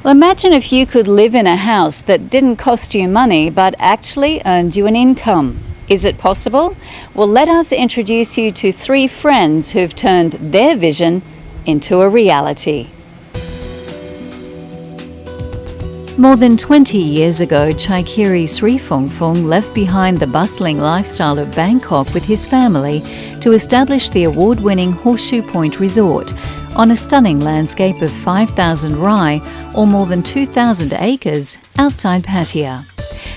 Well, imagine if you could live in a house that didn't cost you money but actually earned you an income. Is it possible? Well, let us introduce you to three friends who've turned their vision into a reality. More than 20 years ago, Chaikiri Srifongfong left behind the bustling lifestyle of Bangkok with his family to establish the award-winning Horseshoe Point resort on a stunning landscape of 5,000 rai, or more than 2,000 acres, outside Pattaya.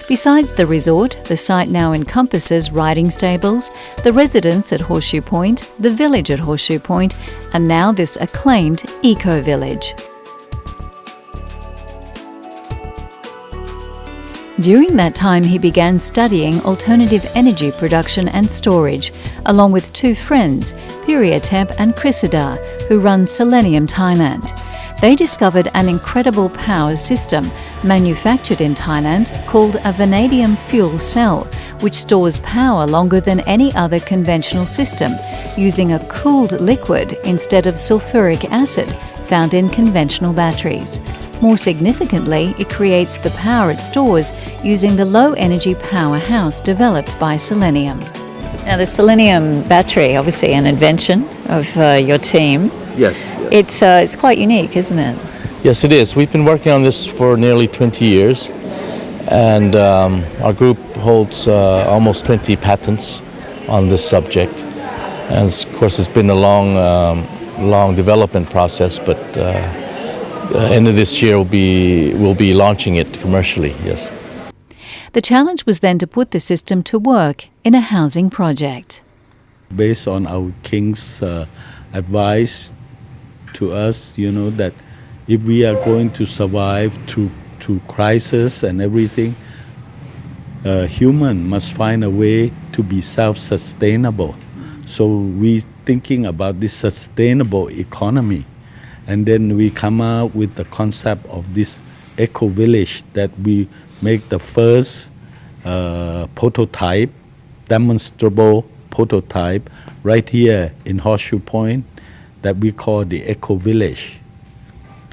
Besides the resort, the site now encompasses riding stables, the residence at Horseshoe Point, the village at Horseshoe Point, and now this acclaimed eco-village. During that time, he began studying alternative energy production and storage, along with two friends, Piriatep and Chrysida, who run Selenium Thailand. They discovered an incredible power system manufactured in Thailand called a Vanadium fuel cell, which stores power longer than any other conventional system, using a cooled liquid instead of sulfuric acid found in conventional batteries. More significantly, it creates the power it stores using the low-energy powerhouse developed by Selenium. Now, the Selenium battery, obviously an invention of your team. Yes. It's quite unique, isn't it? Yes, it is. We've been working on this for nearly 20 years, and our group holds almost 20 patents on this subject. And of course, it's been a long development process, but end of this year we'll be launching it commercially. Yes. The challenge was then to put the system to work in a housing project. Based on our king's advice to us, that if we are going to survive to crisis and everything, human must find a way to be self-sustainable. So we thinking about this sustainable economy, and then we come out with the concept of this eco-village that we make the first prototype, demonstrable prototype right here in Horseshoe Point that we call the eco-village.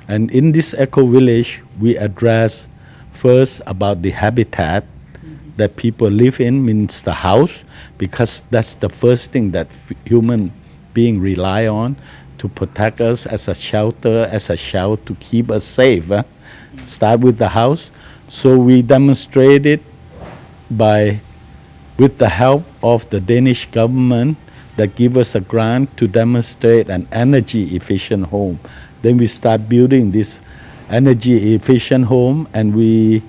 And in this eco-village, we address first about the habitat that people live in, means the house, because that's the first thing that human being rely on to protect us as a shelter, to keep us safe. Start with the house. So we demonstrated with the help of the Danish government that give us a grant to demonstrate an energy efficient home. Then we start building this energy efficient home, and we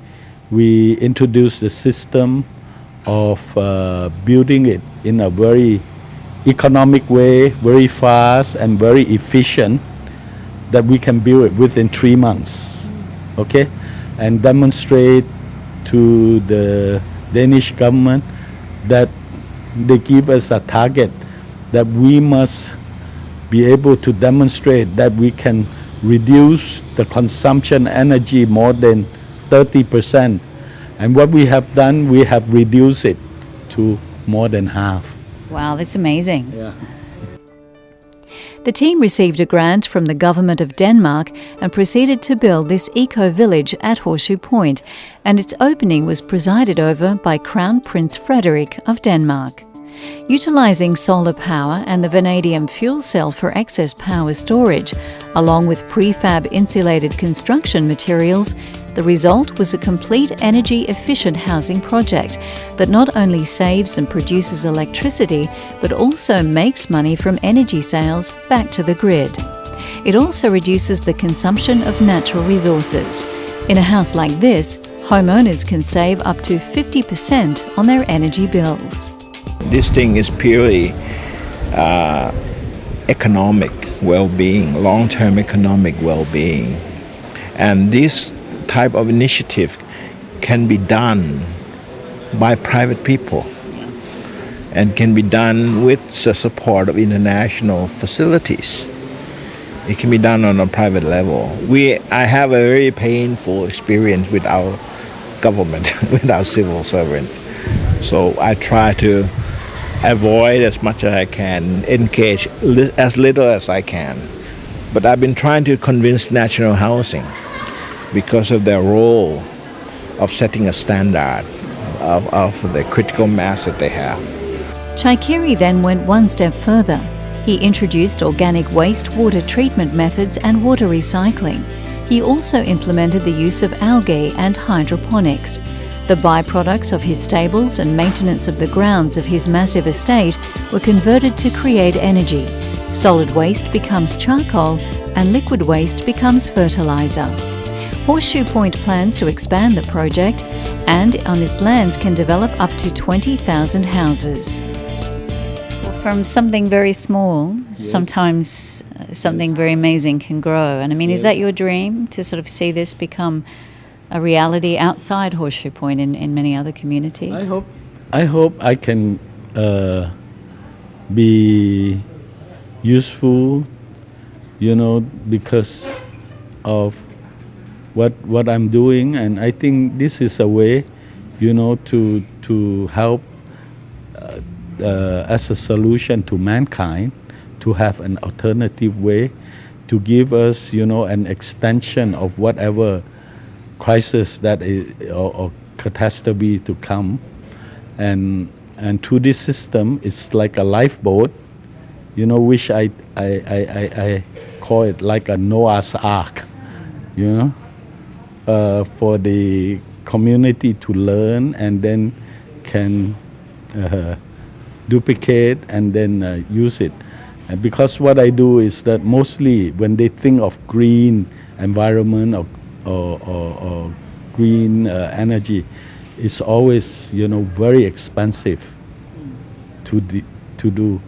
introduce the system of building it in a very economic way, very fast and very efficient, that we can build it within 3 months, okay? And demonstrate to the Danish government that they give us a target that we must be able to demonstrate that we can reduce the consumption energy more than 30%. And what we have done, we have reduced it to more than half. Wow, that's amazing. Yeah. The team received a grant from the government of Denmark and proceeded to build this eco-village at Horseshoe Point, and its opening was presided over by Crown Prince Frederik of Denmark. Utilizing solar power and the vanadium fuel cell for excess power storage, along with prefab insulated construction materials, the result was a complete energy-efficient housing project that not only saves and produces electricity, but also makes money from energy sales back to the grid. It also reduces the consumption of natural resources. In a house like this, homeowners can save up to 50% on their energy bills. This thing is purely economic well-being, long-term economic well-being. And this type of initiative can be done by private people and can be done with the support of international facilities. It can be done on a private level. I have a very painful experience with our government, with our civil servant. So I try to avoid as much as I can, engage as little as I can. But I've been trying to convince National Housing because of their role of setting a standard of the critical mass that they have. Chaikiri then went one step further. He introduced organic wastewater treatment methods and water recycling. He also implemented the use of algae and hydroponics. The byproducts of his stables and maintenance of the grounds of his massive estate were converted to create energy. Solid waste becomes charcoal and liquid waste becomes fertiliser. Horseshoe Point plans to expand the project and on its lands can develop up to 20,000 houses. From something very small, sometimes something very amazing can grow. And I mean, is that your dream, to sort of see this become a reality outside Horseshoe Point in many other communities? I hope I can be useful, because of what I'm doing, and I think this is a way, to help as a solution to mankind, to have an alternative way, to give us, an extension of whatever crisis that is, or catastrophe to come, and through this system, it's like a lifeboat, which I call it like a Noah's Ark, for the community to learn and then can duplicate and then use it. And because what I do is that mostly when they think of green environment or green energy, it's always very expensive to do.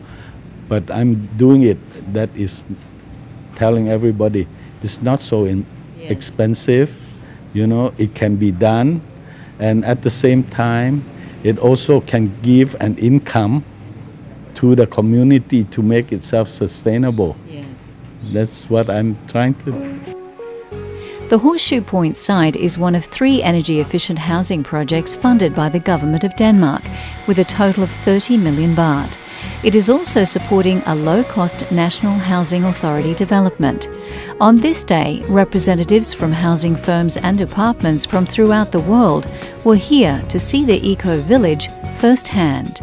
But I'm doing it. That is telling everybody it's not so expensive. It can be done, and at the same time, it also can give an income to the community to make it self-sustainable. Yes. That's what I'm trying to do. The Horseshoe Point site is one of 3 energy-efficient housing projects funded by the Government of Denmark, with a total of 30 million baht. It is also supporting a low-cost National Housing Authority development. On this day, representatives from housing firms and departments from throughout the world were here to see the eco-village firsthand.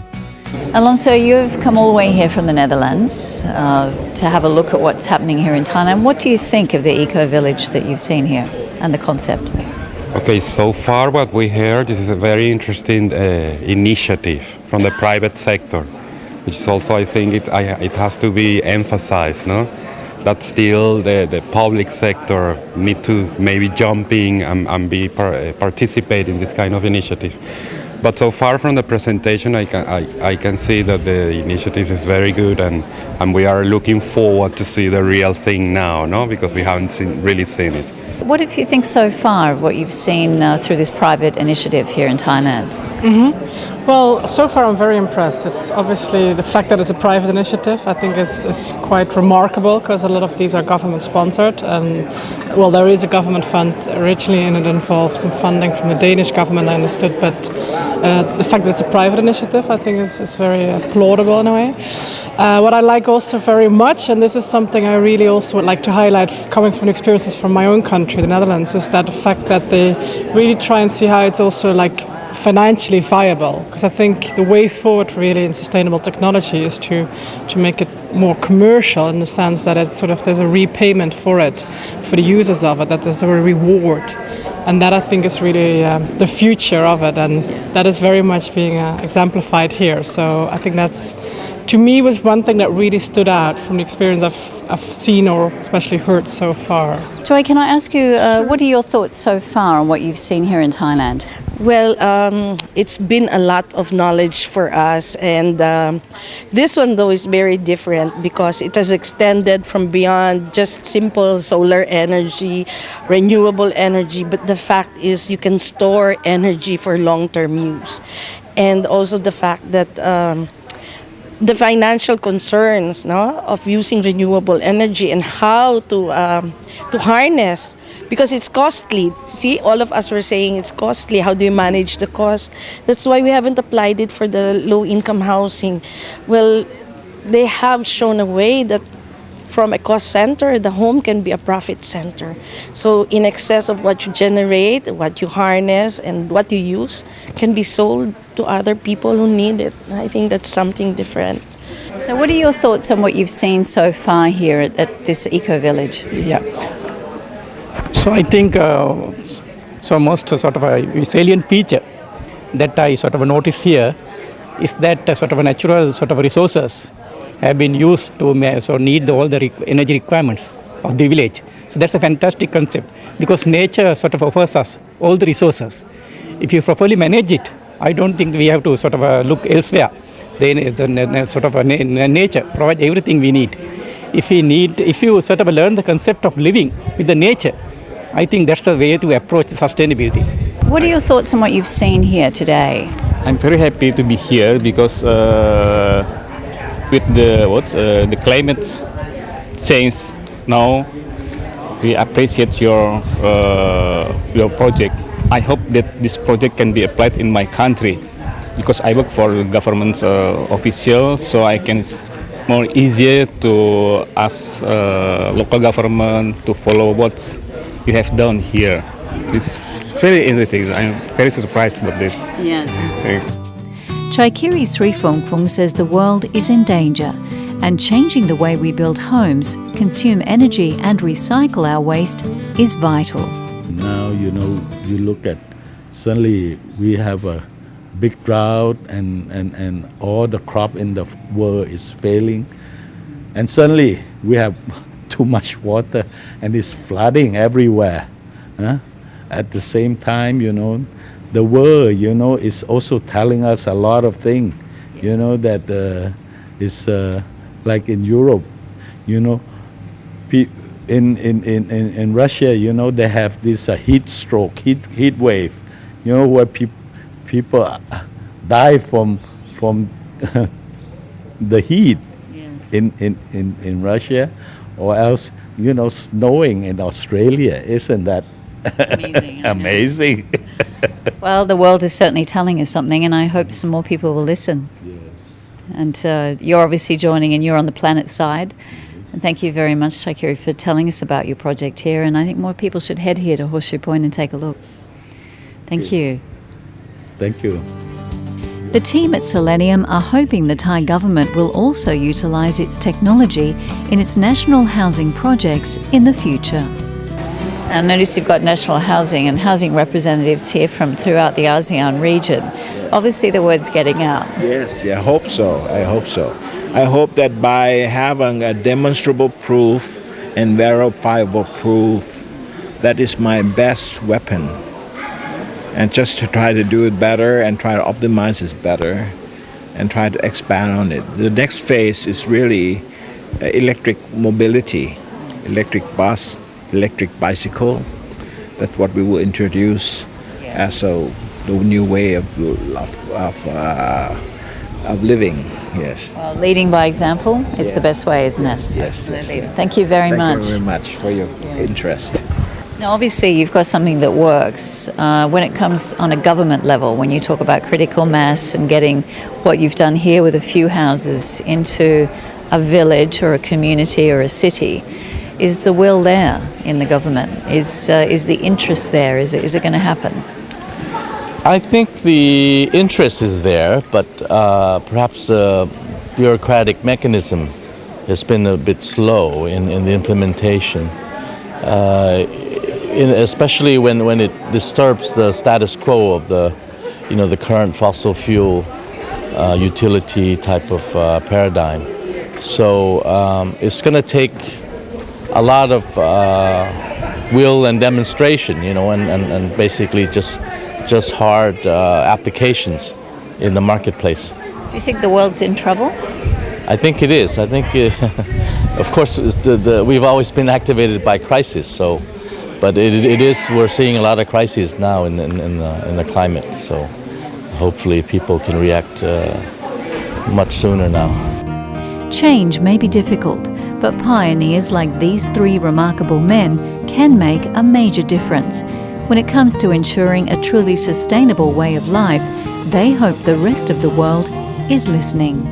Alonso, you've come all the way here from the Netherlands to have a look at what's happening here in Thailand. What do you think of the eco-village that you've seen here and the concept? Okay, so far what we heard, this is a very interesting initiative from the private sector, which is also, I think, it has to be emphasized, no? That still the public sector need to maybe jump in and participate in this kind of initiative. But so far from the presentation, I can see that the initiative is very good, and we are looking forward to see the real thing now, no? Because we haven't really seen it. What do you think so far of what you've seen through this private initiative here in Thailand? Well, so far I'm very impressed. It's obviously the fact that it's a private initiative, I think is quite remarkable, because a lot of these are government sponsored, and well, there is a government fund originally and it involved some funding from the Danish government, I understood, but the fact that it's a private initiative I think is very applaudable in a way. What I like also very much, and this is something I really also would like to highlight coming from experiences from my own country, the Netherlands, is that the fact that they really try and see how it's also like financially viable, because I think the way forward really in sustainable technology is to make it more commercial, in the sense that it's sort of there's a repayment for it, for the users of it, that there's a reward, and that I think is really the future of it, and that is very much being exemplified here. So I think that's, to me, was one thing that really stood out from the experience I've seen or especially heard so far. Joy, can I ask you, what are your thoughts so far on what you've seen here in Thailand? Well, it's been a lot of knowledge for us, and this one though is very different because it has extended from beyond just simple solar energy, renewable energy, but the fact is you can store energy for long-term use. And also the fact that the financial concerns, no, of using renewable energy and how to harness, because it's costly. See, all of us were saying it's costly. How do you manage the cost? That's why we haven't applied it for the low-income housing. Well, they have shown a way that from a cost center, the home can be a profit center. So in excess of what you generate, what you harness, and what you use can be sold to other people who need it. I think that's something different. So, what are your thoughts on what you've seen so far here at this eco-village? Yeah. So I think most sort of a salient feature that I sort of notice here is that sort of a natural sort of resources have been used to meet all the energy requirements of the village. So that's a fantastic concept because nature sort of offers us all the resources. If you properly manage it, I don't think we have to sort of look elsewhere. Then sort of nature provides everything we need. If you sort of learn the concept of living with the nature, I think that's the way to approach sustainability. What are your thoughts on what you've seen here today? I'm very happy to be here because with the climate change now, we appreciate your project. I hope that this project can be applied in my country because I work for government official, so I can more easier to ask local government to follow what you have done here. It's very interesting. I'm very surprised about this. Yes. Chaikiri Srifongfung says the world is in danger and changing the way we build homes, consume energy and recycle our waste is vital. Now, you look at, suddenly we have a big drought and all the crop in the world is failing. And suddenly we have too much water and it's flooding everywhere. At the same time, the world, is also telling us a lot of things, that is like in Europe, in Russia, they have this heat stroke, heat wave, where people die from the heat. Yes. in Russia, or else, snowing in Australia. Isn't that amazing? Amazing. Well, the world is certainly telling us something, and I hope some more people will listen. Yes. And you're obviously joining, and you're on the planet side. Yes. And thank you very much, Chaikiri, for telling us about your project here. And I think more people should head here to Horseshoe Point and take a look. Thank you. Thank you. The team at Selenium are hoping the Thai government will also utilise its technology in its national housing projects in the future. I notice you've got national housing and housing representatives here from throughout the ASEAN region. Obviously the word's getting out. Yes, I hope so. I hope that by having a demonstrable proof and verifiable proof, that is my best weapon. And just to try to do it better and try to optimize it better and try to expand on it. The next phase is really electric mobility, electric bus, electric bicycle. That's what we will introduce as the new way of living. Yes. Well, leading by example, it's the best way, isn't it? Yes. Absolutely. Yes. Thank you very much. Thank you very much for your interest. Now, obviously, you've got something that works. When it comes on a government level, when you talk about critical mass and getting what you've done here with a few houses into a village or a community or a city, is the will there in the government? Is the interest there? Is it going to happen? I think the interest is there, but perhaps the bureaucratic mechanism has been a bit slow in the implementation. Especially when it disturbs the status quo of the current fossil fuel utility type of paradigm. So it's going to take a lot of will and demonstration, and basically just hard applications in the marketplace. Do you think the world's in trouble? I think it is. I think, of course, we've always been activated by crisis. So. But it is. We're seeing a lot of crises now in the climate. So hopefully people can react much sooner now. Change may be difficult, but pioneers like these three remarkable men can make a major difference. When it comes to ensuring a truly sustainable way of life, they hope the rest of the world is listening.